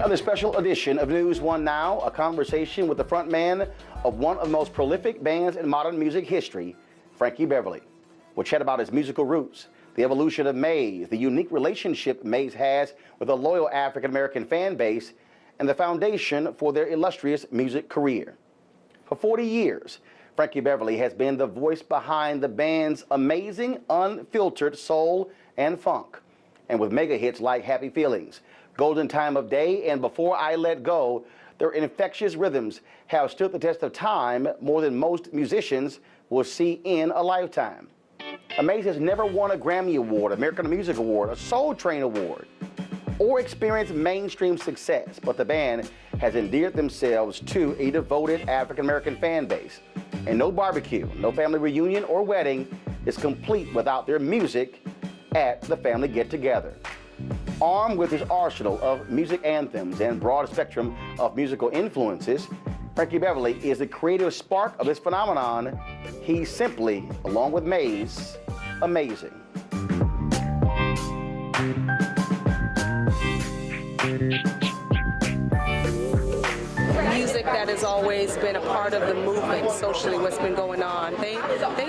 Another special edition of News One Now, a conversation with the front man of one of the most prolific bands in modern music history, Frankie Beverly. We'll chat about his musical roots, the evolution of Maze, the unique relationship Maze has with a loyal African-American fan base, and the foundation for their illustrious music career. For 40 years, Frankie Beverly has been the voice behind the band's amazing, unfiltered soul and funk. And with mega hits like Happy Feelings, Golden Time of Day, and Before I Let Go, their infectious rhythms have stood the test of time more than most musicians will see in a lifetime. aMAZE has never won a Grammy Award, American Music Award, a Soul Train Award, or experienced mainstream success, but the band has endeared themselves to a devoted African-American fan base. And no barbecue, no family reunion or wedding is complete without their music at the family get-together. Armed with his arsenal of music anthems and broad spectrum of musical influences, Frankie Beverly is the creative spark of this phenomenon. He's simply, along with Maze, amazing. Music that has always been a part of the movement socially, what's been going on. They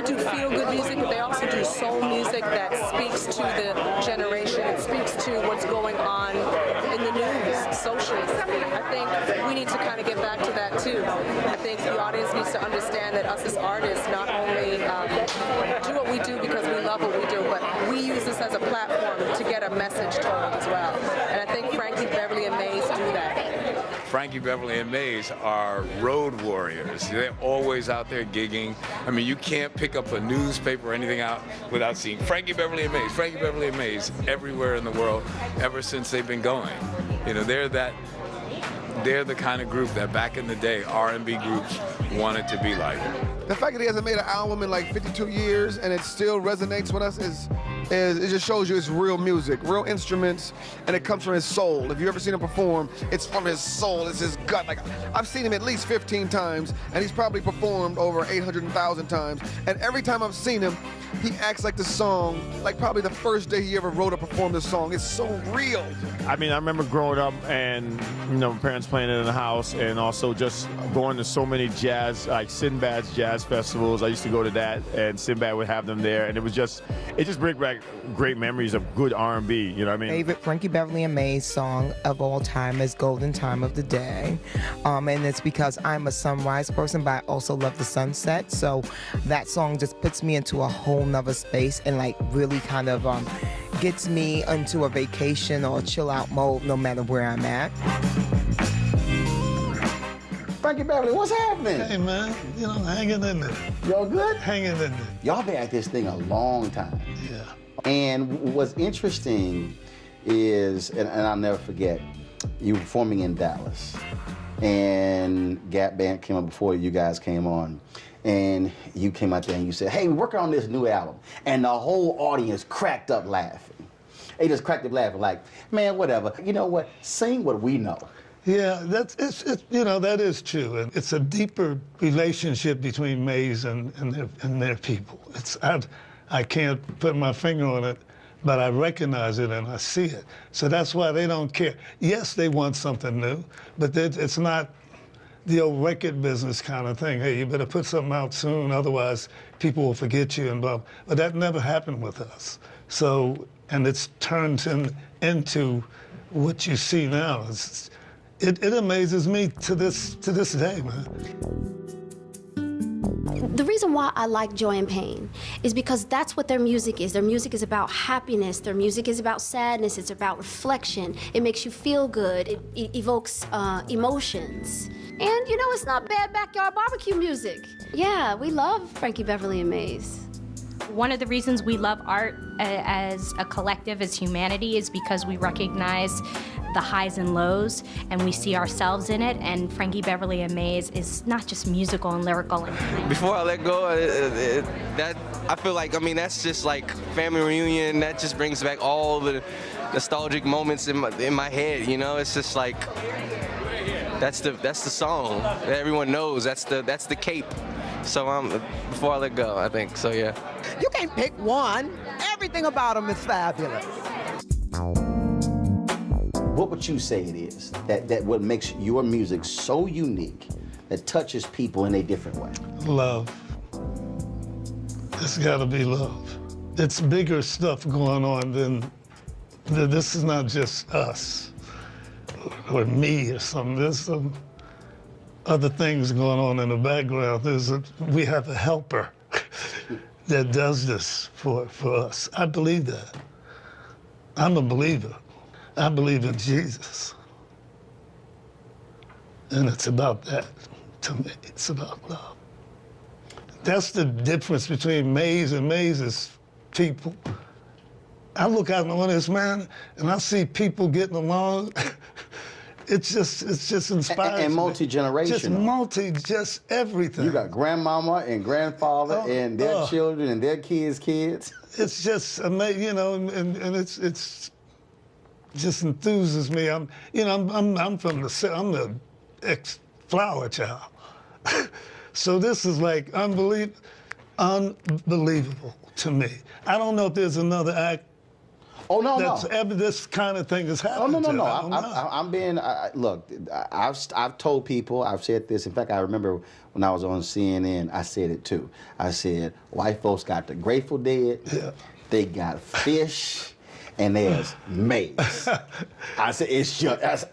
do feel-good music, but they also do soul music that speaks to the generation. It speaks to what's going on in the news socially. I think we need to kind of get back to that too. I think the audience needs to understand that us as artists not only do what we do because we love what we do, but we use this as a platform to get a message told as well. And I think Frankie Beverly and Maze do that. Frankie Beverly and Maze are road warriors. They're always out there gigging. I mean, you can't pick up a newspaper or anything out without seeing Frankie Beverly and Maze, Frankie Beverly and Maze everywhere in the world ever since they've been going. You know, they're the kind of group that back in the day R&B groups wanted to be like. The fact that he hasn't made an album in like 52 years and it still resonates with us is it just shows you it's real music, real instruments, and it comes from his soul. If you ever seen him perform, it's from his soul, it's his gut. Like, I've seen him at least 15 times, and he's probably performed over 800,000 times. And every time I've seen him, he acts like the song, like probably the first day he ever wrote or performed the song. It's so real. I mean, I remember growing up and, you know, parents playing it in the house, and also just going to so many jazz, like Sinbad's jazz festivals. I used to go to that, and Sinbad would have them there, and it just brings back great memories of good R&B, you know what I mean? Favorite Frankie Beverly and Maze song of all time is Golden Time of the Day. And it's because I'm a sunrise person, but I also love the sunset. So that song just puts me into a whole nother space and like really kind of gets me into a vacation or a chill out mode no matter where I'm at. Frankie Beverly, what's happening? Hey man, you know, hanging in there. Y'all good? Hanging in there. Y'all been at this thing a long time. Yeah. And what's interesting is, and I'll never forget, you were performing in Dallas, and Gap Band came up before you guys came on, and you came out there and you said, hey, we're working on this new album, and the whole audience cracked up laughing. They just cracked up laughing like, man, whatever. You know what? Sing what we know. Yeah, you know, that is true. And it's a deeper relationship between Maze and their people. I can't put my finger on it, but I recognize it and I see it. So that's why they don't care. Yes, they want something new, but it's not the old record business kind of thing. Hey, you better put something out soon, otherwise people will forget you and blah. But that never happened with us. So, and it's turned into what you see now. It amazes me to this day, man. The reason why I like Joy and Pain is because that's what their music is. Their music is about happiness. Their music is about sadness. It's about reflection. It makes you feel good. It evokes emotions. And, you know, it's not bad backyard barbecue music. Yeah, we love Frankie Beverly and Maze. One of the reasons we love art as a collective, as humanity, is because we recognize the highs and lows, and we see ourselves in it, and Frankie Beverly and Maze is not just musical and lyrical. Before I Let Go, I feel like, I mean, that's just like family reunion. That just brings back all the nostalgic moments in my head, you know? It's just like, that's the song that everyone knows. That's the cape. So Before I Let Go, I think, so yeah. You can't pick one. Everything about them is fabulous. what would you say it is that what makes your music so unique that touches people in a different way? Love. It's gotta be love. It's bigger stuff going on than, this is not just us or me or something. There's some other things going on in the background. We have a helper that does this for us. I believe that. I'm a believer. I believe in Jesus. And it's about that, to me. It's about love. That's the difference between Maze and Maze's people. I look out on this, man, and I see people getting along. It's just inspiring. And multi-generational. Just everything. You got grandmama and grandfather and their children and their kids. It's just amazing, you know, and it's just enthuses me. I'm from I'm the ex-flower child. So this is like unbelievable to me. I don't know if there's another act that's ever this kind of thing has happened. No. I'm being, look, I've told people, I've said this. In fact, I remember when I was on CNN, I said it too. I said, white folks got the Grateful Dead, they got Fish, and there's Maze. I said, it's just,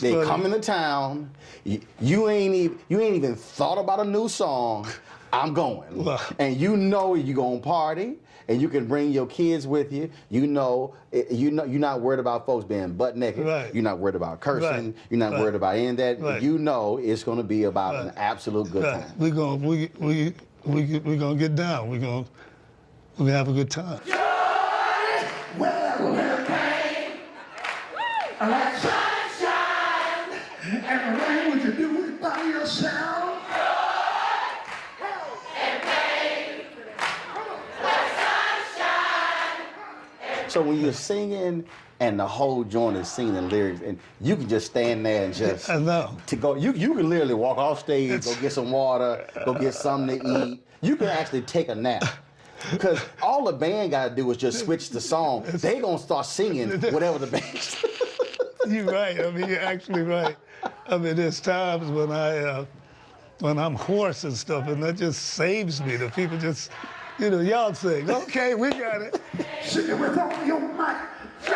they come into town, you ain't even thought about a new song, I'm going. And you know you're gonna party, and you can bring your kids with you. You know you're not worried about folks being butt naked. Right. You're not worried about cursing. Right. You're not worried about any of that. Right. You know it's gonna be about an absolute good time. We're gonna get down. We're gonna have a good time. Well, there came like sunshine and rain. Would you do it by yourself? So when you're singing and the whole joint is singing the lyrics, and you can just stand there and just you can literally walk off stage, go get some water, go get something to eat. You can actually take a nap. Because all the band got to do is just switch the song. They gonna start singing whatever the band. You're right. I mean, you're actually right. I mean, there's times when I'm hoarse and stuff, and that just saves me. The people just, you know, y'all sing. Okay, we got it. Sing it with all your might. Joy,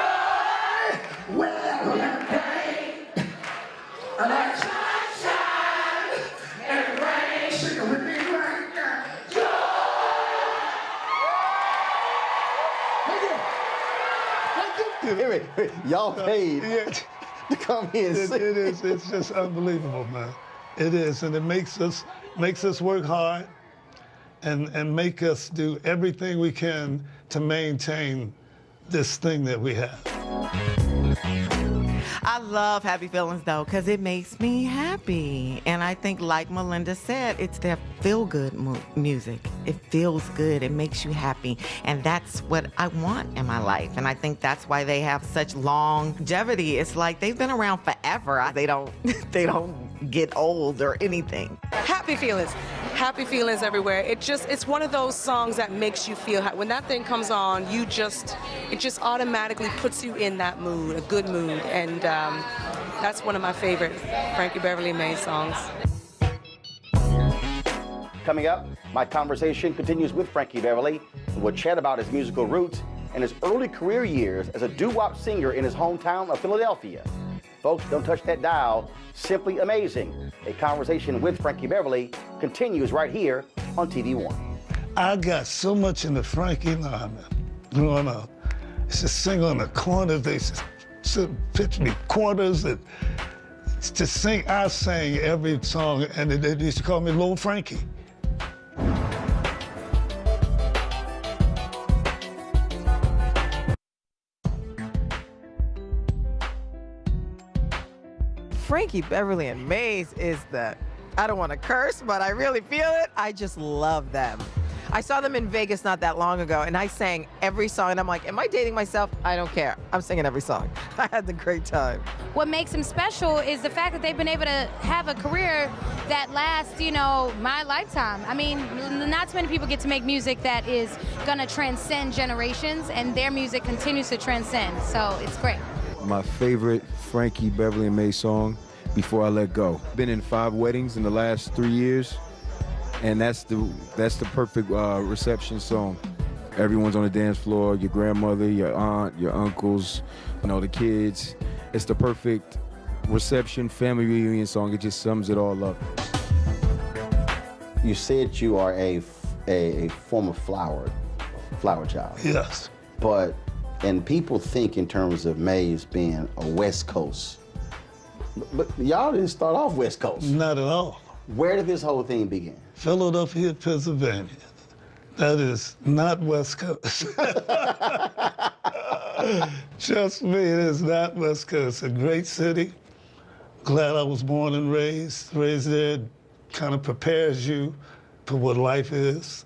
well, there came like sunshine and rain. Sing it with me right now. Joy. Y'all paid to come here and sing. It is. It's just unbelievable, man. It is, and it makes us work hard, and make us do everything we can to maintain this thing that we have. I love Happy Feelings, though, because it makes me happy. And I think, like Melinda said, it's their feel-good music. It feels good. It makes you happy. And that's what I want in my life. And I think that's why they have such longevity. It's like they've been around forever. They don't get old or anything. Happy Feelings. Happy feelings everywhere. It's one of those songs that makes you feel happy. When that thing comes on, it just automatically puts you in that mood, a good mood. And that's one of my favorite Frankie Beverly and Maze songs. Coming up, my conversation continues with Frankie Beverly. We'll chat about his musical roots and his early career years as a doo-wop singer in his hometown of Philadelphia. Folks, don't touch that dial. Simply amazing. A conversation with Frankie Beverly continues right here on TV One. I got so much in the Frankie line growing up. I used to sing on the corners. They used to pitch me quarters and to sing. I sang every song, and they used to call me Little Frankie. Frankie Beverly and Maze is I don't want to curse, but I really feel it. I just love them. I saw them in Vegas not that long ago, and I sang every song, and I'm like, am I dating myself? I don't care. I'm singing every song. I had the great time. What makes them special is the fact that they've been able to have a career that lasts, you know, my lifetime. I mean, not too many people get to make music that is going to transcend generations, and their music continues to transcend, so it's great. my favorite Frankie Beverly and Maze song, Before I Let Go. Been in 5 weddings in the last 3 years, and that's the perfect reception song. Everyone's on the dance floor, your grandmother, your aunt, your uncles, you know, the kids. It's the perfect reception, family reunion song. It just sums it all up. You said you are a former flower child. Yes. And people think in terms of Maze being a West Coast, but y'all didn't start off West Coast. Not at all. Where did this whole thing begin? Philadelphia, Pennsylvania. That is not West Coast. Trust me, it is not West Coast. It's a great city. Glad I was born and raised there. Kind of prepares you for what life is.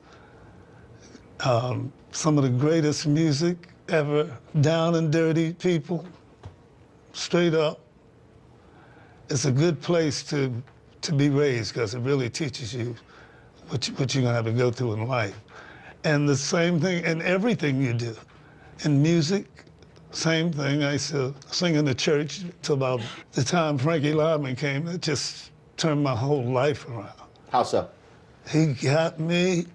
Some of the greatest music ever. Down and dirty people, straight up. It's a good place to be raised because it really teaches you what you're gonna have to go through in life. And the same thing in everything you do. In music, same thing. I used to sing in the church till about the time Frankie Lyman came. It just turned my whole life around. How so? He got me.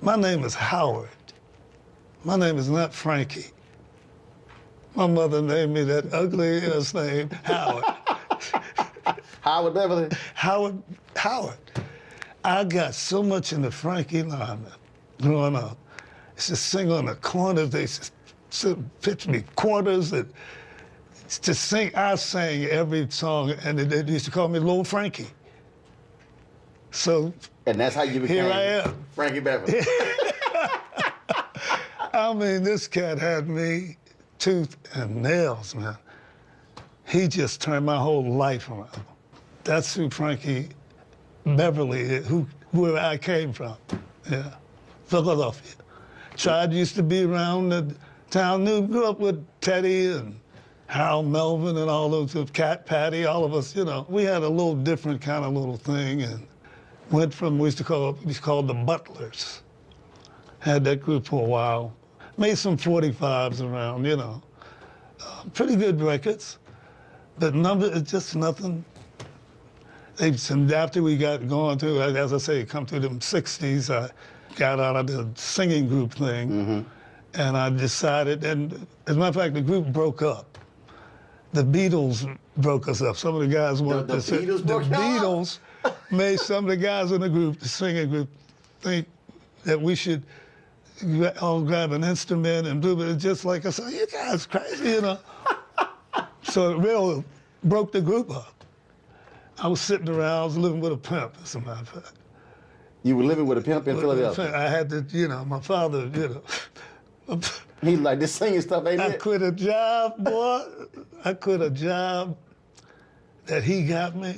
My name is Howard. My name is not Frankie. My mother named me that ugly-ass name, Howard. Howard Beverly? Howard. I got so much into Frankie Lyman growing up. I used to sing on the corners. They used to pitch me quarters and to sing. I sang every song, and they used to call me Little Frankie. So and that's how you became here I am. Frankie Beverly. I mean, this cat had me tooth and nails, man. He just turned my whole life around. That's who Frankie Beverly is, where I came from. Yeah, Philadelphia. Tried used to be around the town. Grew up with Teddy and Harold Melvin and all those, Cat Patty, all of us, you know. We had a little different kind of little thing, and went from, we used to call the Butlers. Had that group for a while. Made some 45s around, you know. Pretty good records, but it's just nothing. After we got going through, as I say, come through them 60s, I got out of the singing group thing, and I decided, and as a matter of fact, the group broke up. The Beatles broke us up. Some of the guys wanted to say, the Beatles made some of the guys in the group, the singing group, think that we should all grab an instrument and do it. Just like I said, you guys crazy, you know. So it really broke the group up. I was sitting around, I was living with a pimp, as a matter of fact. You were living with a pimp in Philadelphia? I had to, you know, my father, you know. He like, this singing stuff ain't it? I quit a job, boy. I quit a job that he got me.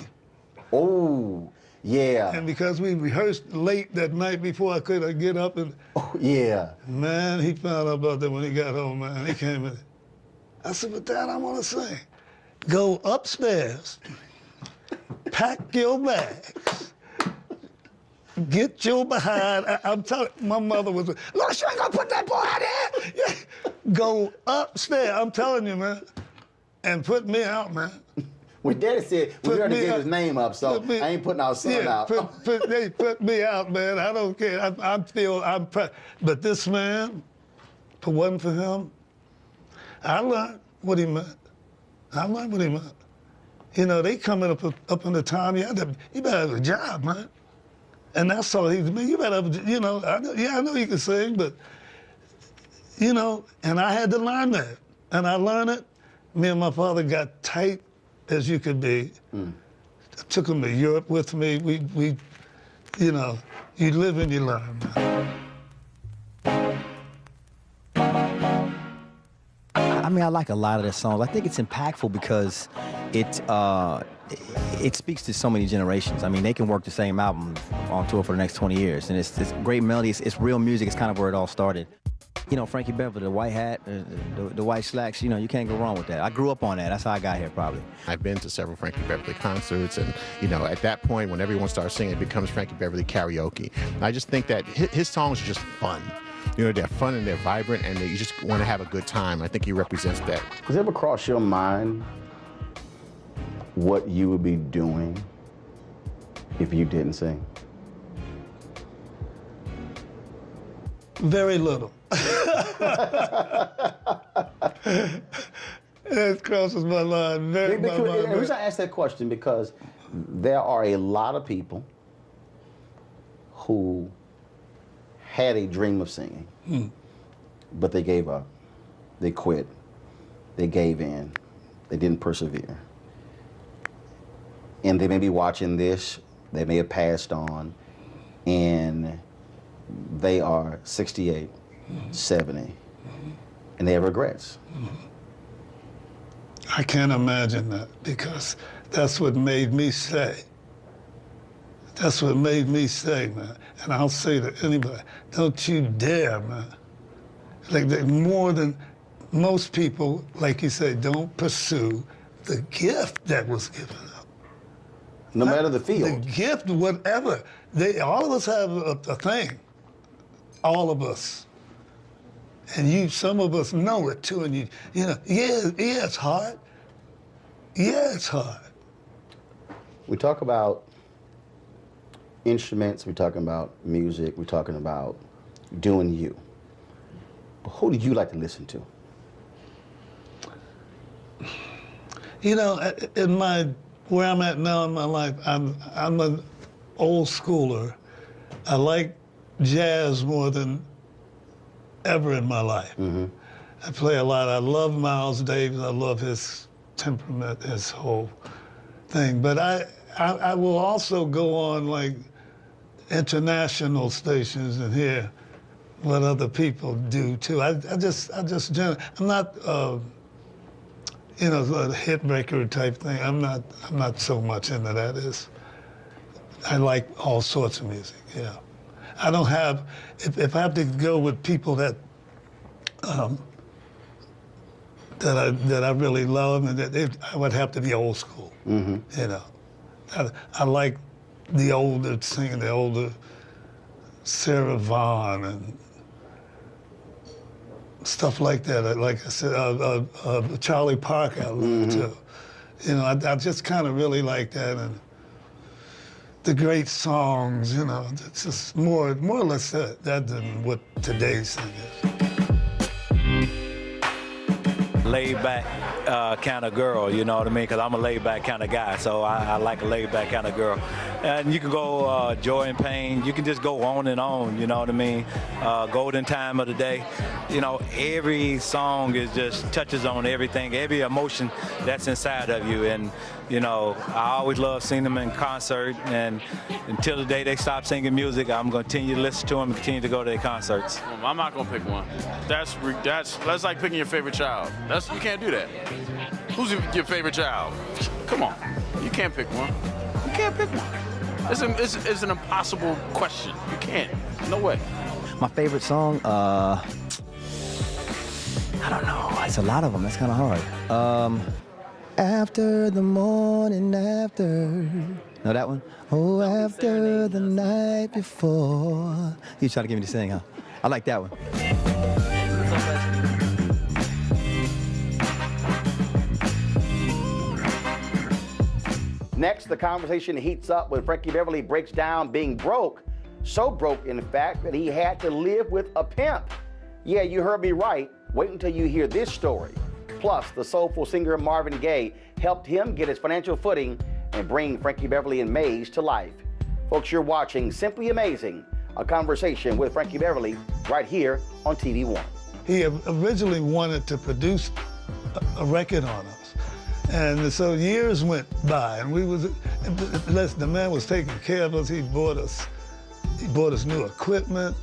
Oh, yeah. And because we rehearsed late that night before I could get up and... Oh, yeah. Man, he found out about that when he got home, man. He came in. I said, but Dad, I want to sing. Go upstairs, pack your bags, get your behind. I'm telling you, my mother was, look, you ain't gonna put that boy out there. Go upstairs, I'm telling you, man, and put me out, man. When Daddy said, we already gave his name up, so I ain't putting our son out. They put me out, man. I don't care. I'm proud. But this man, if it wasn't for him, I learned what he meant. I learned what he meant. You know, they coming up in the time, you better have a job, man. And that's all he mean. You better have, you know, I know you can sing, but, you know, and I had to learn that. And I learned it. Me and my father got tight as you could be. I took him to Europe with me. We, you know, you live and you learn, man. I mean, I like a lot of their songs. I think it's impactful because it speaks to so many generations. I mean, they can work the same album on tour for the next 20 years. And it's great melodies, it's real music, it's kind of where it all started. You know, Frankie Beverly, the white hat, the white slacks, you know, you can't go wrong with that. I grew up on that. That's how I got here, probably. I've been to several Frankie Beverly concerts, and, you know, at that point, when everyone starts singing, it becomes Frankie Beverly karaoke. I just think that his songs are just fun. they're fun and they're vibrant and you just want to have a good time. I think he represents that. Does it ever cross your mind what you would be doing if you didn't sing? Very little. It crosses my mind. The reason I ask that question because there are a lot of people who had a dream of singing, but they gave up. They quit. They gave in. They didn't persevere. And they may be watching this. They may have passed on, and they are 68, 70, and they have regrets. I can't imagine that because that's what made me say. That's what made me say, man. And I'll say to anybody, don't you dare, man. Like more than most people, like you say, don't pursue the gift that was given up. No matter the field. The gift, whatever. All of us have a thing. All of us. And some of us know it too, and yeah, it's hard. Yeah, it's hard. We talk about instruments, we're talking about music, we're talking about doing you. But who do you like to listen to? Where I'm at now in my life, I'm an old schooler. I like jazz more than ever in my life. I play a lot. I love Miles Davis. I love his temperament, his whole thing. But I will also go on like international stations and hear what other people do too. I'm not a hit maker type thing. I'm not so much into that. I like all sorts of music. Yeah. I don't have, if I have to go with people that I really love, and I would have to be old school. I like the older singing, the older Sarah Vaughan and stuff like that. Like I said, Charlie Parker I love too. I just kind of really like that. And the great songs, it's just more or less that than what today's thing is. Laid back kind of girl, you know what I mean? Because I'm a laid back kind of guy, so I like a laid back kind of girl. And you can go Joy and Pain, you can just go on and on, you know what I mean? Golden Time of the Day. Every song just touches on everything, every emotion that's inside of you. And I always love seeing them in concert, and until the day they stop singing music, I'm going to continue to listen to them and continue to go to their concerts. I'm not going to pick one. That's like picking your favorite child. You can't do that. Who's your favorite child? Come on. You can't pick one. You can't pick one. It's an impossible question. You can't. No way. My favorite song, I don't know. It's a lot of them. That's kind of hard. After the morning after. Know that one? Oh, after the night before. You trying to get me to sing, huh? I like that one. Next, the conversation heats up when Frankie Beverly breaks down being broke. So broke, in fact, that he had to live with a pimp. Yeah, you heard me right. Wait until you hear this story. Plus, the soulful singer Marvin Gaye helped him get his financial footing and bring Frankie Beverly and Maze to life. Folks, you're watching Simply Amazing, a conversation with Frankie Beverly right here on TV One. He originally wanted to produce a record on us. And so years went by, and the man was taking care of us. He bought us new equipment,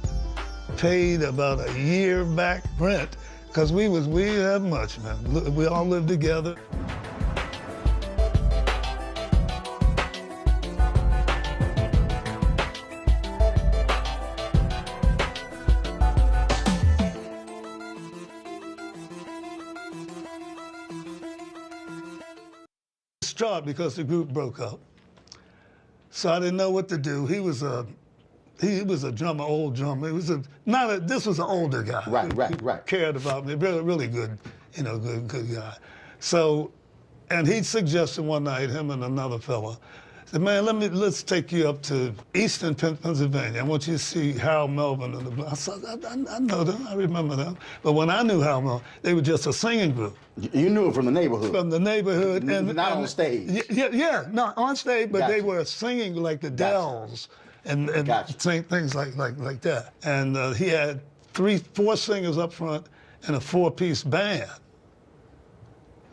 paid about a year back rent, because we didn't have much, man. We all lived together. Distraught because the group broke up. So I didn't know what to do. He was he was a drummer, old drummer. It was this was an older guy. Right. Cared about me, really good, good guy. So, and he suggested one night, him and another fella, said, man, let's take you up to Eastern Pennsylvania. I want you to see Harold Melvin and the. I said, I know them, I remember them. But when I knew Harold Melvin, they were just a singing group. You knew it from the neighborhood. From the neighborhood, and not on stage. Yeah, not on stage, but they were singing like the Dells and sing things like that. And he had 4 singers up front and a 4-piece band.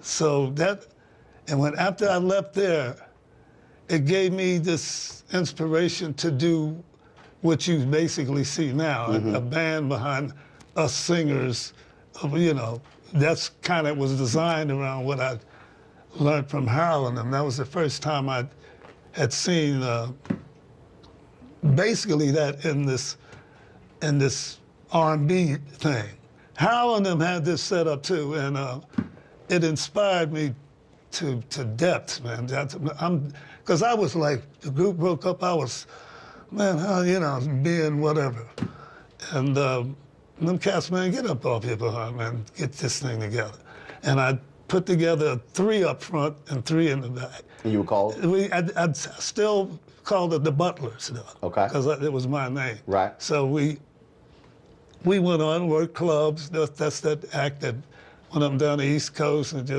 So after I left there, it gave me this inspiration to do what you basically see now, a band behind us singers. That's kind of was designed around what I learned from Harold, and that was the first time I had seen basically that in this R&B thing. Harold and them had this set up too, and it inspired me to depths, man. Because I was like, the group broke up, I was, man, being whatever. And them cats, man, get up off your behind, man, get this thing together. And I put together 3 up front and 3 in the back. And you were called? I still called it the Butlers, though. Okay. Because it was my name. Right. So we went on, worked clubs. That's that act that went up down the East Coast, and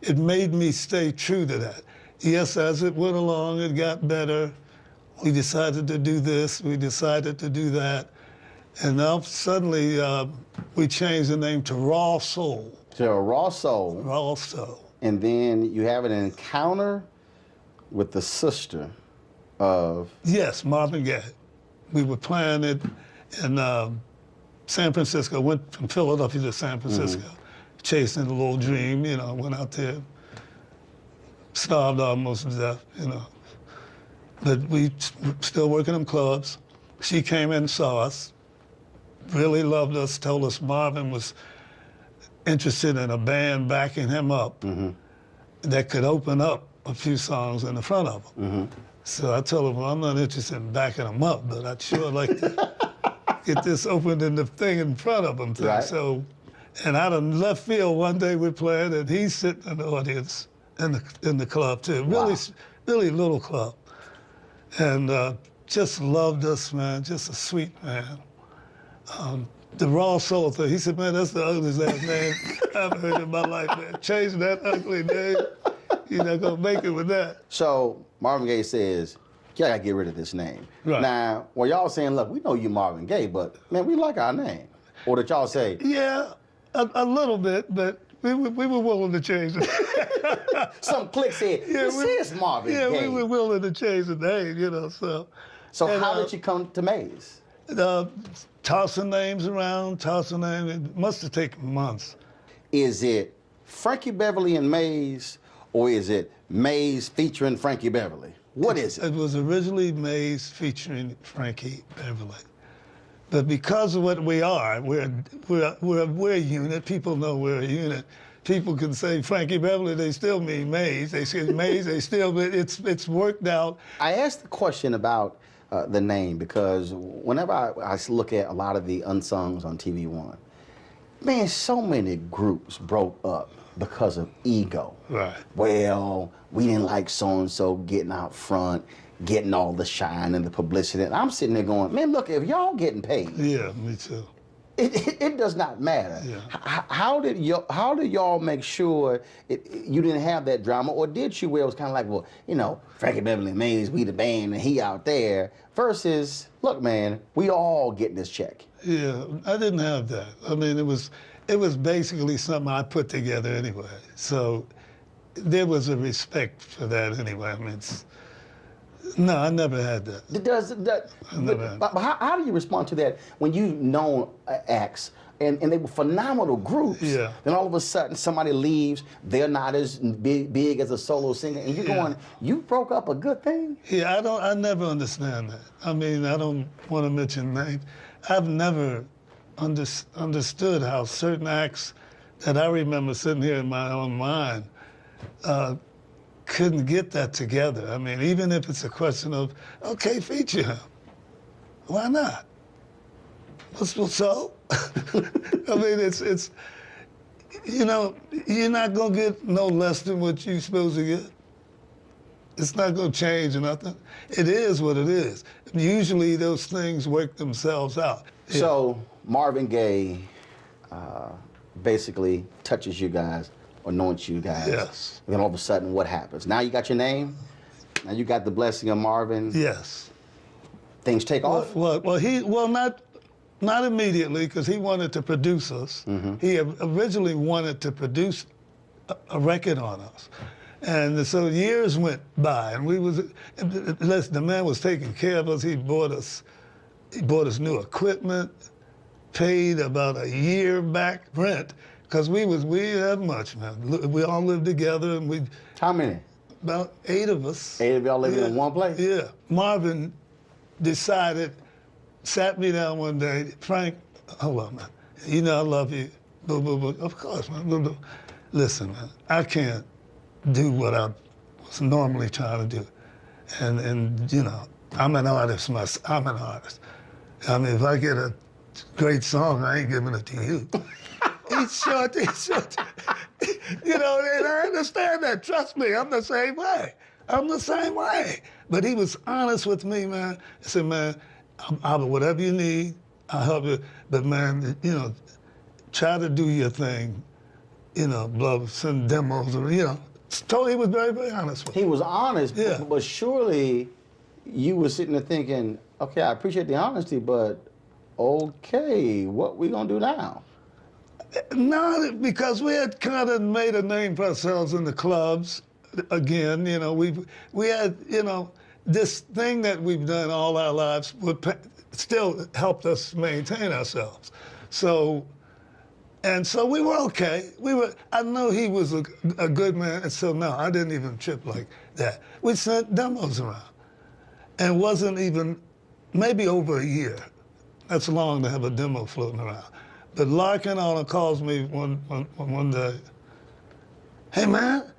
it made me stay true to that. Yes, as it went along, it got better. We decided to do this, we decided to do that. And now suddenly we changed the name to Raw Soul. To Raw Soul. Raw Soul. And then you have an encounter with the sister of... Yes, Marvin Gaye. We were playing it in San Francisco, went from Philadelphia to San Francisco, chasing a little dream, went out there, starved almost to death, But we still working in clubs. She came in and saw us, really loved us, told us Marvin was interested in a band backing him up that could open up a few songs in the front of him. So I told him, well, I'm not interested in backing him up, but I'd sure like to get this opened in the thing in front of him. Right. So, and out of left field, one day we're playing, and he's sitting in the audience in the club too. Really little club. And just loved us, man, just a sweet man. The Raw Soul thing, he said, man, that's the ugliest ass name I've heard in my life, man. Change that ugly name. You're not gonna make it with that. So Marvin Gaye says, y'all gotta get rid of this name. Right. Now, well, y'all saying, look, we know you Marvin Gaye, but man, we like our name. Or did y'all say? Yeah, a little bit, but we were willing to change it. Some clique said, this is Marvin Gaye. Yeah, we were willing to change the name, so. So how did you come to Maze? Tossing names around, it must have taken months. Is it Frankie Beverly and Maze, or is it Maze featuring Frankie Beverly? What is it? It was originally Maze featuring Frankie Beverly. But because of what we are, we're a unit. People know we're a unit. People can say Frankie Beverly, they still mean Maze. They say Maze, they still, but it's worked out. I asked the question about the name because whenever I look at a lot of the unsungs on TV One, man, so many groups broke up because of ego. Right. Well, we didn't like so-and-so getting out front, getting all the shine and the publicity. And I'm sitting there going, man, look, if y'all getting paid. Yeah, me too. It does not matter. Yeah. How did y'all make sure you didn't have that drama, or did you where it was kind of like, well, Frankie Beverly and Maze, we the band, and he out there, versus, look, man, we all getting this check. Yeah, I didn't have that. I mean, it was basically something I put together anyway. So there was a respect for that anyway. I mean, no, I never had that. But how do you respond to that when you've known acts and they were phenomenal groups? Yeah. Then all of a sudden somebody leaves, they're not as big as a solo singer, and you're going, you broke up a good thing? Yeah, I never understand that. I mean, I don't want to mention names. I've never understood how certain acts that I remember sitting here in my own mind couldn't get that together. I mean, even if it's a question of, okay, feature him. Why not? What's so? I mean, it's, you know, you're not gonna get no less than what you're supposed to get. It's not gonna change nothing. It is what it is. Usually those things work themselves out. So Marvin Gaye basically touches you guys, anoints you guys. Yes. And then all of a sudden, what happens? Now you got your name. Now you got the blessing of Marvin. Yes. Things take off. Well, not immediately, because he wanted to produce us. He originally wanted to produce a record on us. And so years went by, and the man was taking care of us. He bought us new equipment, paid about a year back rent, because we didn't have much, man. We all lived together, and How many? About 8 of us. 8 of y'all living in one place? Yeah. Marvin decided, sat me down one day, Frank, hold on, man. You know I love you. Boo, boo, boo. Of course, man. Boo, boo. Listen, man, I can't do what I was normally trying to do. And you know, I'm an artist myself. I'm an artist. I mean, if I get a great song, I ain't giving it to you. He's short. You know, and I understand that. Trust me, I'm the same way. I'm the same way. But he was honest with me, man. He said, man, I'll whatever you need, I'll help you. But man, you know, try to do your thing. You know, send demos, or you know. So he was very, very honest with me. He was honest, yeah. But surely you were sitting there thinking, okay, I appreciate the honesty, but okay, what we gonna do now? No, because we had kind of made a name for ourselves in the clubs. Again, you know, we had, you know, this thing that we've done all our lives still helped us maintain ourselves. So we were okay. I know he was a good man, and so no, I didn't even trip like that. We sent demos around, and wasn't even, maybe over a year. That's long to have a demo floating around. But Larkin calls me one day. Hey man,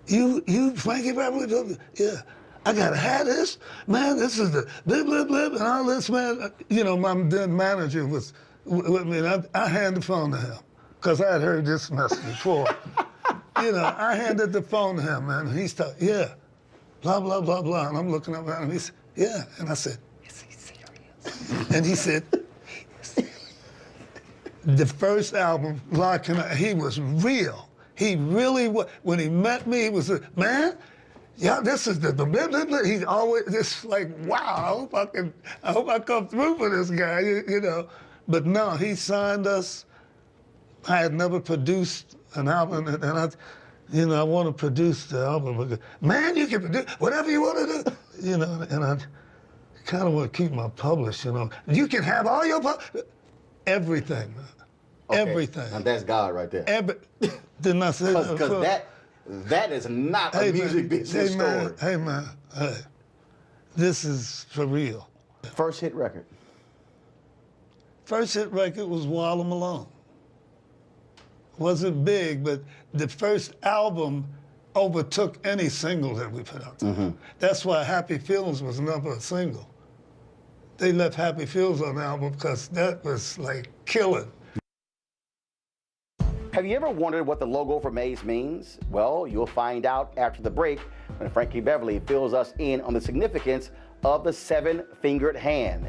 you Frankie Beverly? Yeah. I gotta have this, man. This is the blip blip blip and all this, man. You know, my then manager was with me, and I handed the phone to him because I had heard this message before. You know, I handed the phone to him, man. And he's talking, yeah, blah blah blah blah, and I'm looking up at him. He said, yeah, and I said, is he serious? And he said. The first album, Larkin, he was real. He really was. When he met me, he was, man, yeah, this is the blah, blah, blah. He's always just like, wow, I hope I come through for this guy, you know. But no, he signed us. I had never produced an album, and I want to produce the album. Man, you can produce whatever you want to do, you know. And I kind of want to keep my publish, you know. You can have all your everything, man. Okay. Everything. And that's God right there. Didn't I say that? Because that is not a music business story. Hey, man, hey. This is for real. First hit record? First hit record was Walla Malone. Wasn't big, but the first album overtook any single that we put out there. That's why Happy Feelings was never a single. They left Happy Feelings on the album because that was like killing. Have you ever wondered what the logo for Maze means? Well, you'll find out after the break when Frankie Beverly fills us in on the significance of the 7-fingered hand.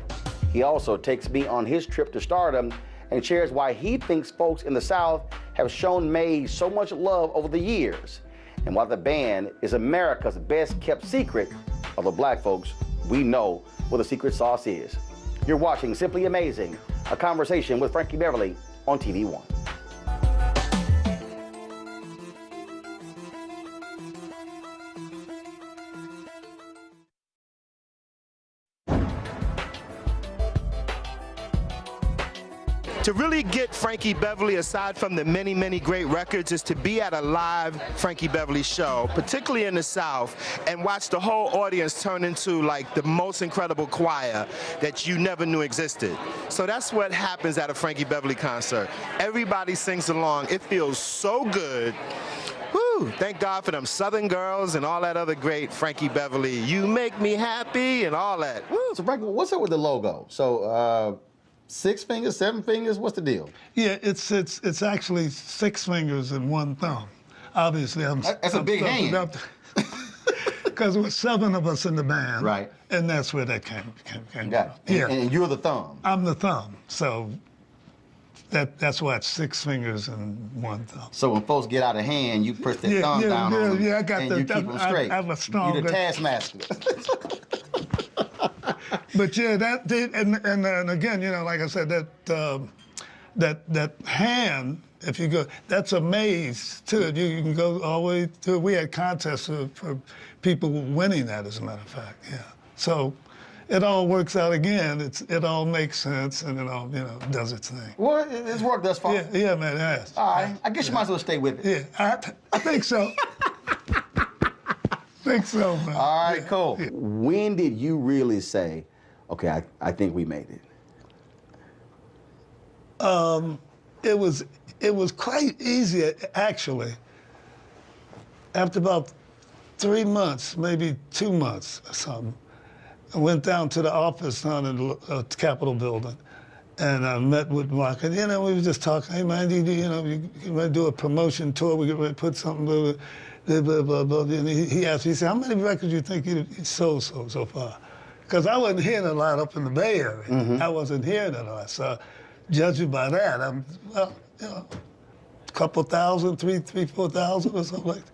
He also takes me on his trip to stardom and shares why he thinks folks in the South have shown Maze so much love over the years, and why the band is America's best kept secret, although black folks, we know what the secret sauce is. You're watching Simply aMAZEing, a conversation with Frankie Beverly on TV One. To really get Frankie Beverly, aside from the many, many great records, is to be at a live Frankie Beverly show, particularly in the South, and watch the whole audience turn into like the most incredible choir that you never knew existed. So that's what happens at a Frankie Beverly concert. Everybody sings along. It feels so good. Woo. Woo! Thank God for them Southern girls and all that other great Frankie Beverly. You make me happy and all that. Woo! So Frankie, what's up with the logo? So 6 fingers, 7 fingers, what's the deal? Yeah, it's actually 6 fingers and 1 thumb. Obviously, That's a big hand. Because there were 7 of us in the band. Right. And that's where that came from. Yeah. And you're the thumb. I'm the thumb. So that's why it's 6 fingers and 1 thumb. So when folks get out of hand, you push that thumb down on them, I got and you keep them straight. I'm a strong. You're the taskmaster. But yeah, and again, you know, like I said, that hand, if you go, that's aMAZE too. You can go all the way to. We had contests for people winning that, as a matter of fact. Yeah. So it all works out again. It all makes sense, and it all, you know, does its thing. Well, it's worked thus far. Yeah, man, it has. All right. I guess you might as well stay with it. Yeah, I think so. think so, man. All right, cool. When did you really say, okay, I think we made it? It was quite easy, actually. After about 3 months, maybe 2 months or something, I went down to the office down in the Capitol building, and I met with Mark, and you know, we were just talking, hey man, you ready to do a promotion tour, we get ready to put something, blah, blah, blah, blah. And he asked me, he said, how many records do you think you sold so far? Because I wasn't hearing a lot up in the Bay Area. Mm-hmm. I wasn't hearing a lot, so judging by that, well, you know, a couple thousand, 4,000 or something like that.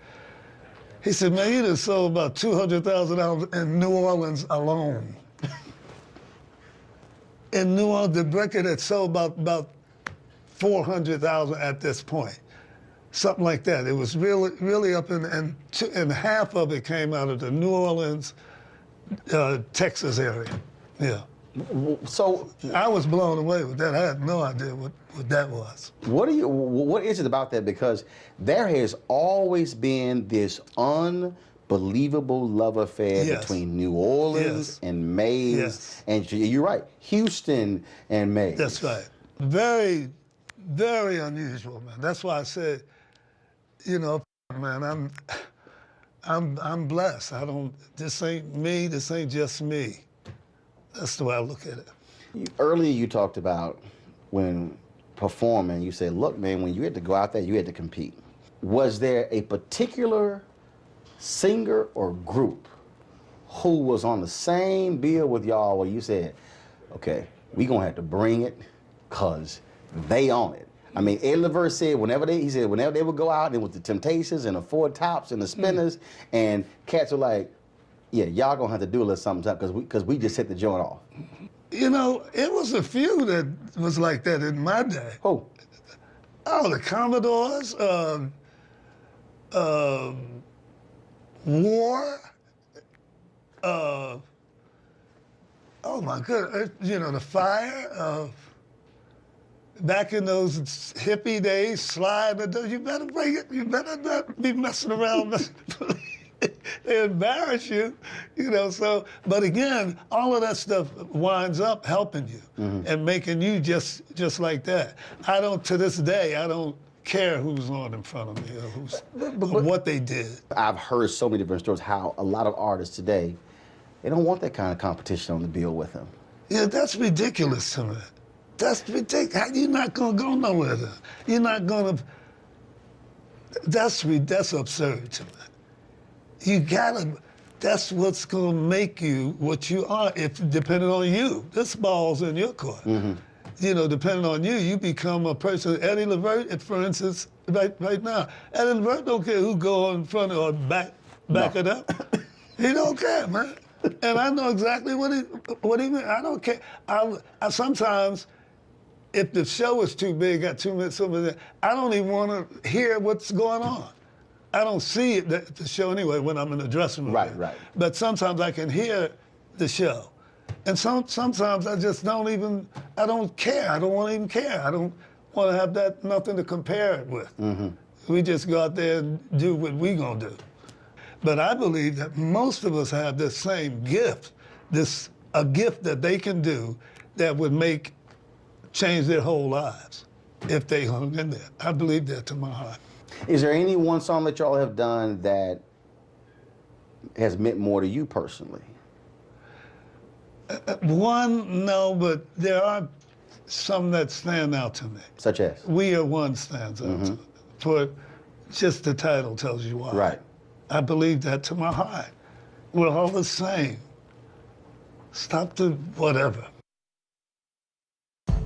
He said, man, you just sold about $200,000 in New Orleans alone. In New Orleans, the record had sold about 400,000 at this point. Something like that. It was really up and half of it came out of the New Orleans, Texas area. Yeah. So I was blown away with that. I had no idea what that was. What is it about that? Because there has always been this unbelievable love affair between New Orleans and aMAZE, and you're right, Houston and aMAZE. That's right. Very, very unusual, man. That's why I said, you know, man, I'm blessed. This ain't me. This ain't just me. That's the way I look at it. Earlier you talked about when performing, you said, look, man, when you had to go out there, you had to compete. Was there a particular singer or group who was on the same bill with y'all where you said, okay, we gonna have to bring it because they own it? I mean, Eddie Levert said whenever they would go out, it was the Temptations and the Four Tops and the Spinners, and cats were like, yeah, y'all gonna have to do a little something because we just set the joint off. You know, it was a few that was like that in my day. Who? Oh, the Commodores, War, oh my goodness, you know, the Fire, back in those hippie days, Slide, you better bring it, you better not be messing around. They embarrass you, you know, so, but again, all of that stuff winds up helping you and making you just like that. To this day, I don't care who's on in front of me or what they did. I've heard so many different stories how a lot of artists today, they don't want that kind of competition on the bill with them. Yeah, that's ridiculous to me. That's ridiculous. You're not gonna go nowhere then. You're not gonna, that's absurd to me. You gotta, that's what's gonna make you what you are, depending on you. This ball's in your court. You know, depending on you, you become a person. Eddie Levert, for instance, right now, Eddie Levert don't care who go in front or back it up. He don't care, man. And I know exactly what he meant. I don't care. I sometimes, if the show is too big, got 2 minutes, I don't even want to hear what's going on. I don't see it at the show anyway when I'm in the dressing room. Right. But sometimes I can hear the show. And sometimes I just don't care. I don't want to even care. I don't want to have nothing to compare it with. We just go out there and do what we gonna do. But I believe that most of us have this same gift, a gift that they can do that would change their whole lives if they hung in there. I believe that to my heart. Is there any one song that y'all have done that has meant more to you personally? One, no, but there are some that stand out to me. Such as? We Are One stands out to me. For just the title tells you why. Right. I believe that to my heart. We're all the same. Stop the whatever.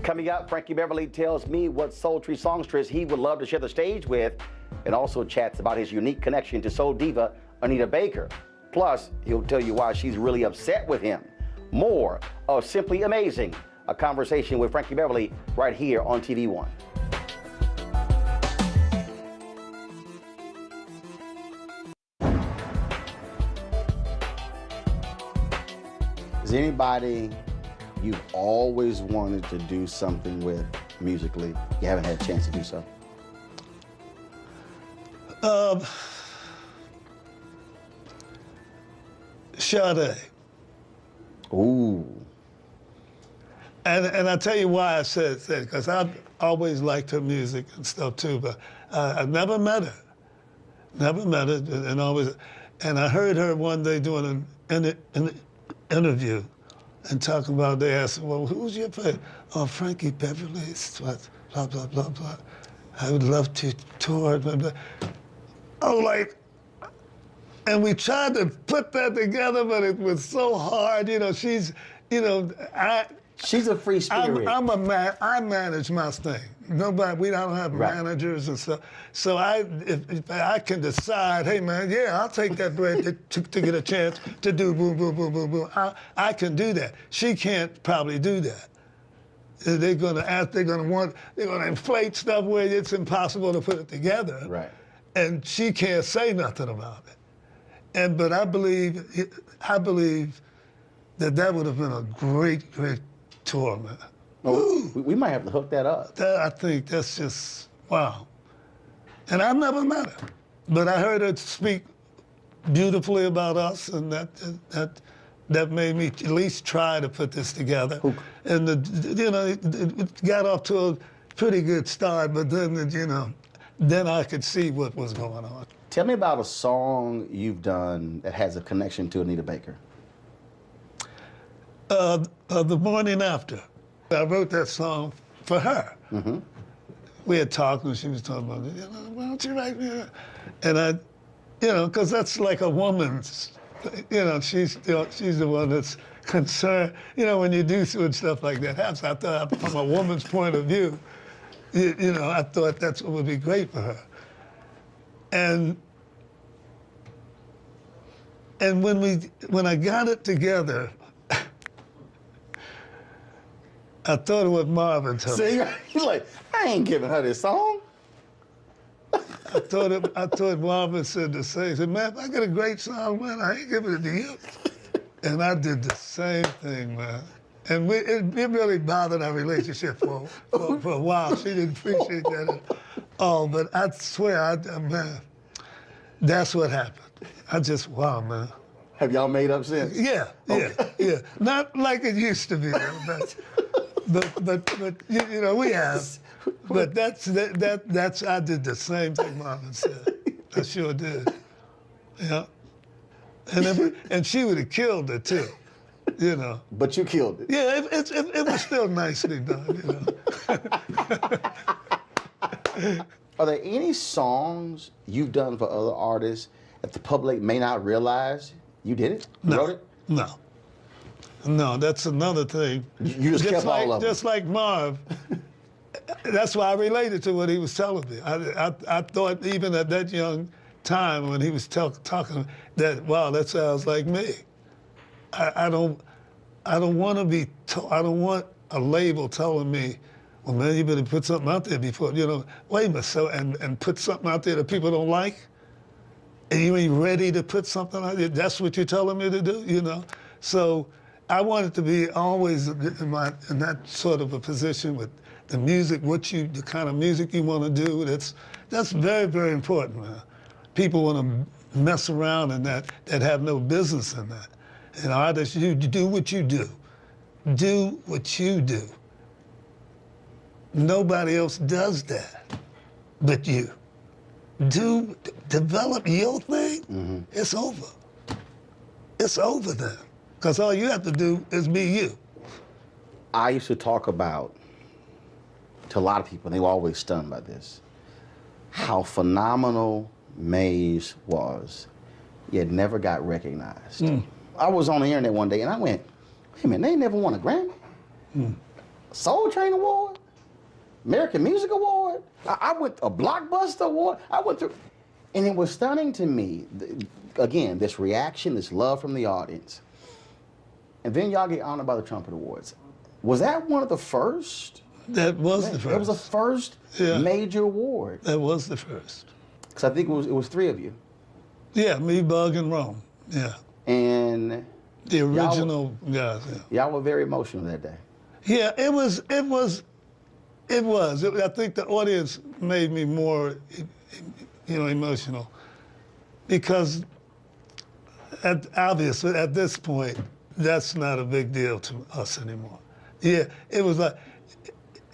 Coming up, Frankie Beverly tells me what sultry songstress he would love to share the stage with, and also chats about his unique connection to soul diva Anita Baker. Plus, he'll tell you why she's really upset with him. More of Simply Amazing, a conversation with Frankie Beverly right here on TV One. Is anybody you've always wanted to do something with musically, you haven't had a chance to do so? Sade. Ooh. And I tell you why I said that, because I've always liked her music and stuff too, but I never met her. Never met her, and I heard her one day doing an interview and talking about, they asked, well, who's your favorite? Oh, Frankie Beverly, blah, blah, blah, blah. I would love to tour, blah, blah. Oh, like, and we tried to put that together, but it was so hard. You know, she's, you know, she's a free spirit. I manage my thing. Nobody, we don't have managers and stuff. So if I can decide, hey man, yeah, I'll take that break to get a chance to do boom, boom, boom, boom, boom. I can do that. She can't probably do that. They're gonna inflate stuff where it's impossible to put it together. Right. And she can't say nothing about it. But I believe that would have been a great, great tour, man. Oh, we might have to hook that up. I think that's just, wow. And I've never met her, but I heard her speak beautifully about us, and that made me at least try to put this together. And it got off to a pretty good start, but then, then I could see what was going on. Tell me about a song you've done that has a connection to Anita Baker. The Morning After. I wrote that song for her. Mm-hmm. We had talked, and she was talking about, why don't you write me? And I, because that's like a woman's, she's the one that's concerned. When you do stuff like that happens, I thought from a woman's point of view, I thought that's what would be great for her. And when I got it together, I thought of what Marvin told me. See, you're like, I ain't giving her this song. I thought Marvin said the same. He said, man, if I get a great song, man, I ain't giving it to you. And I did the same thing, man. And it really bothered our relationship for a while. She didn't appreciate that at all. But I swear, man, that's what happened. Wow, man. Have y'all made up since? Yeah, yeah. Not like it used to be, but we have. But that's I did the same thing Marvin said. I sure did. Yeah. And she would have killed it too, But you killed it. Yeah, it was still nicely done, Are there any songs you've done for other artists that the public may not realize you did it? You wrote it? No, that's another thing. You just kept all of them. Just like Marv. That's why I related to what he was telling me. I thought even at that young time when he was talking that, wow, that sounds like me. I don't want to be. I don't want a label telling me, well, man, you better put something out there before wait a minute. So and put something out there that people don't like, and you ain't ready to put something out there. That's what you're telling me to do, So I wanted to be always in that sort of a position with the music, the kind of music you want to do. That's very, very important, man. People want to mess around in that have no business in that. And artists, you do what you do. Do what you do. Nobody else does that but you. develop your thing, it's over. It's over then. Because all you have to do is be you. I used to talk about, to a lot of people, and they were always stunned by this, how phenomenal Maze was, yet never got recognized. I was on the internet one day and I went, wait a minute, they never won a Grammy? Soul Train Award? American Music Award? I went a Blockbuster Award? I went through, and it was stunning to me, again, this reaction, this love from the audience. And then y'all get honored by the Trumpet Awards. Was that one of the first? That was the first. That was the first major award. That was the first. Because I think it was three of you. Yeah, me, Bug, and Rome. Yeah. And the original guys. Yeah. Y'all were very emotional that day. Yeah, it was. I think the audience made me more, emotional, because obviously at this point, that's not a big deal to us anymore. Yeah, it was like,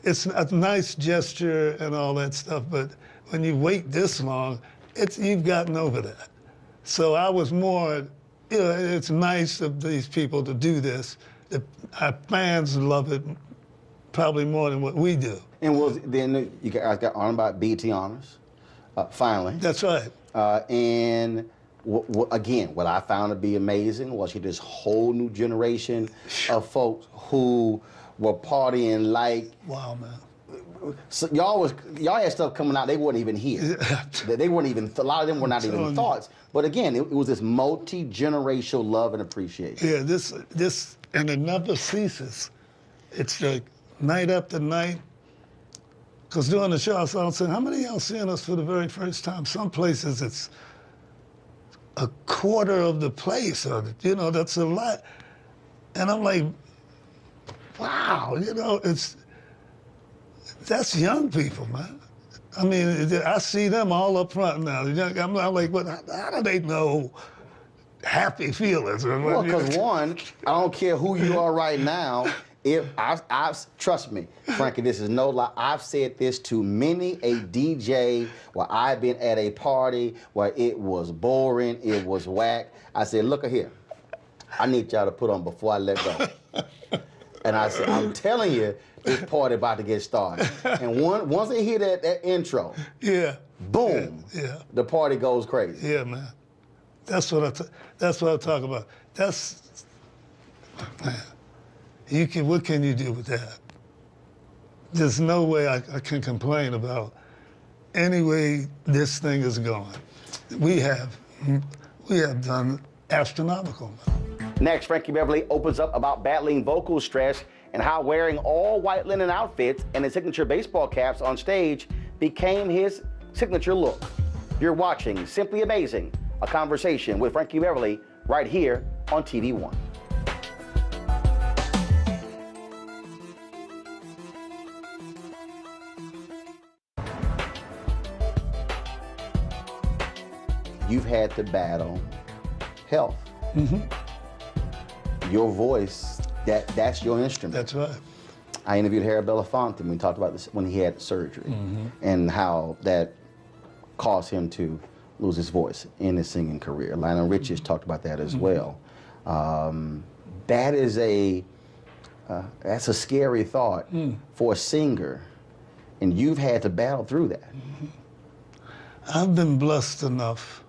it's a nice gesture and all that stuff, but when you wait this long, you've gotten over that. So I was more, it's nice of these people to do this. Our fans love it probably more than what we do. And then you guys got honored by BET Honors, finally. That's right. And again, what I found to be amazing was this whole new generation of folks who were partying like. Wow, man. So y'all had stuff coming out they weren't even here. They weren't even, a lot of them were not even thoughts. But again, it was this multi-generational love and appreciation. Yeah, this, and it never ceases. It's like night after night. Because during the show, I was saying, how many of y'all seeing us for the very first time? Some places it's a quarter of the place, or, that's a lot. And I'm like, wow, that's young people, man. I mean, I see them all up front now. I'm like, but how do they know happy feelings? Well, because one, I don't care who you are right now. Trust me, Frankie, this is no lie. I've said this to many a DJ where I've been at a party where it was boring, it was whack. I said, look here, I need y'all to put on Before I Let Go. And I said, I'm telling you, this party about to get started. And once they hear that intro, boom, the party goes crazy. Yeah, man. That's what I talk about. Man. What can you do with that? There's no way I can complain about any way this thing is going. We have done astronomical. Next, Frankie Beverly opens up about battling vocal stress and how wearing all white linen outfits and his signature baseball caps on stage became his signature look. You're watching Simply aMAZEing, a conversation with Frankie Beverly right here on TV One. You've had to battle health. Your voice, that's your instrument. That's right. I interviewed Harry Belafonte when we talked about this when he had surgery and how that caused him to lose his voice in his singing career. Lionel Richie has talked about that as well. That is that's a scary thought for a singer, and you've had to battle through that. I've been blessed enough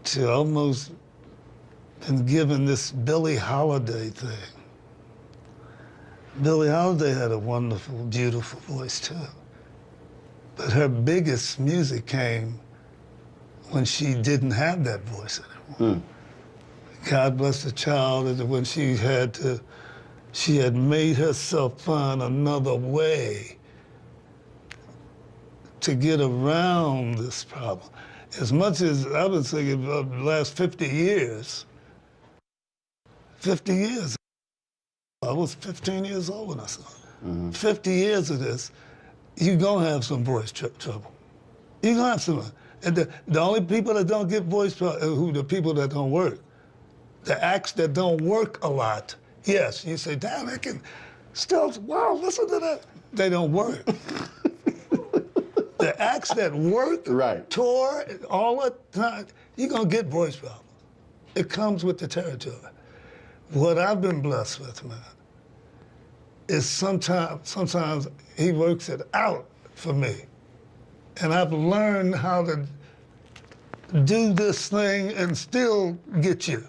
to almost been given this Billie Holiday thing. Billie Holiday had a wonderful, beautiful voice too. But her biggest music came when she didn't have that voice anymore. God bless the child, and when she had made herself find another way to get around this problem. As much as I've been singing the last 50 years, 50 years. I was 15 years old when I saw it. 50 years of this, you're gonna have some voice trouble. You're gonna have some. And the only people that don't get voice trouble, the people that don't work. The acts that don't work a lot, yes, you say, damn, they can still, wow, listen to that. They don't work. the acts that work, tour, all the time, you're going to get voice problems. It comes with the territory. What I've been blessed with, man, is sometimes he works it out for me. And I've learned how to do this thing and still get you.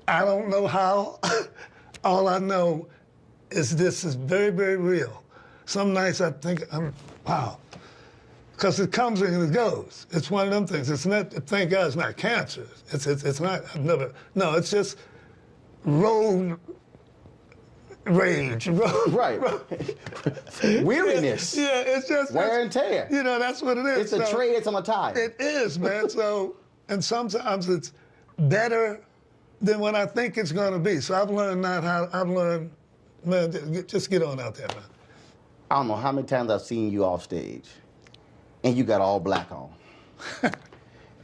I don't know how. All I know is this is very, very real. Some nights I think, wow. Because it comes and it goes. It's one of them things. It's not, thank God it's not cancer. It's not, no, it's just road rage. Weariness. Yeah, it's just. Wear and tear. You know, that's what it is. It's a trade, it's on a tire. It is, man. So, and sometimes it's better than what I think it's going to be. So I've learned man, just get on out there, man. I don't know how many times I've seen you off stage, and you got all black on.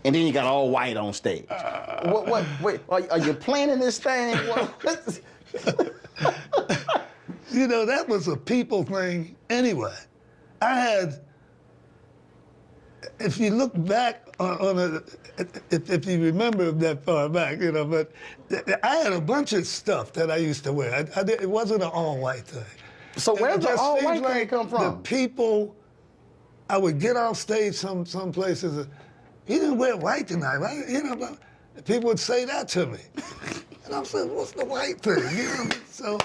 And then you got all white on stage. Wait, are you planning this thing? You know, that was a people thing anyway. I had, if you look back on it, if you remember that far back, you know, but I had a bunch of stuff that I used to wear. It wasn't an all-white thing. So where did the all-white thing come from? The people, I would get off stage some places, he didn't wear white tonight, right? You know, people would say that to me. And I'm saying, what's the white thing? You know? So,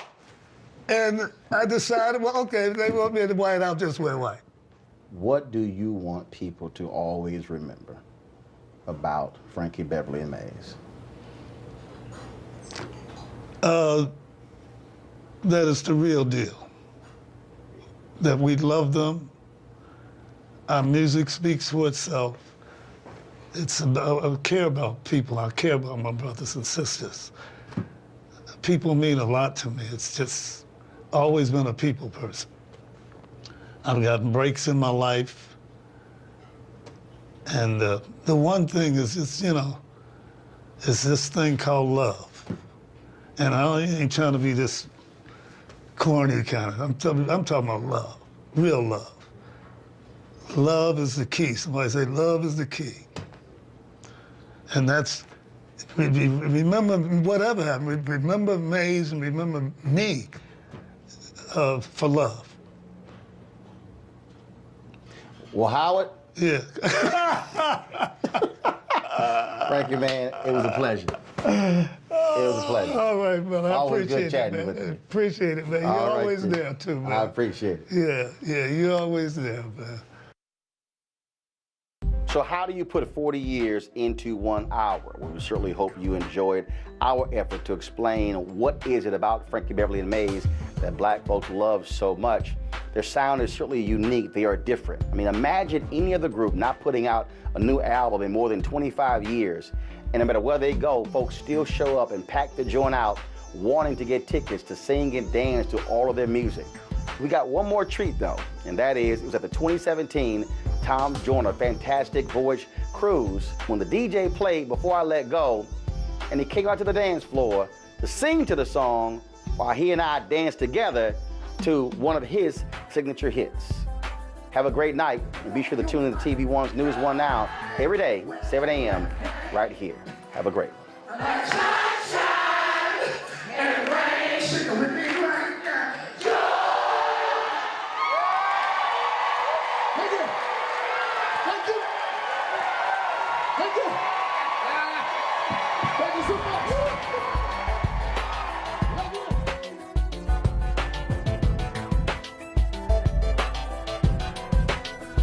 and I decided, well, okay, if they want me in white, I'll just wear white. What do you want people to always remember about Frankie Beverly and Maze? That it's the real deal. That we love them. Our music speaks for itself. It's about, I care about people. I care about my brothers and sisters. People mean a lot to me. It's just always been a people person. I've got breaks in my life. And the one thing is, it's, you know, is this thing called love. And I ain't trying to be this corny kind of, I'm talking about love, real love. Love is the key. Somebody say love is the key. And that's, remember whatever happened, remember Maze and remember me for love. Well, Howard. Yeah. Frankie, man, it was a pleasure. It was a pleasure. All right, man. I always appreciate good chatting it, man. with you. Appreciate it, man. You're All right, always too. there, too, man. I appreciate it. Yeah, you're always there, man. So how do you put 40 years into 1 hour? Well, we certainly hope you enjoyed our effort to explain what is it about Frankie Beverly and Maze that black folks love so much. Their sound is certainly unique. They are different. I mean, imagine any other group not putting out a new album in more than 25 years. And no matter where they go, folks still show up and pack the joint out, wanting to get tickets to sing and dance to all of their music. We got one more treat, though, and that is, it was at the 2017 Tom Joyner Fantastic Voyage Cruise when the DJ played Before I Let Go, and he came out to the dance floor to sing to the song while he and I danced together to one of his signature hits. Have a great night, and be sure to tune in to TV One's News One Now every day, 7 a.m. right here. Have a great one. Thank you so much.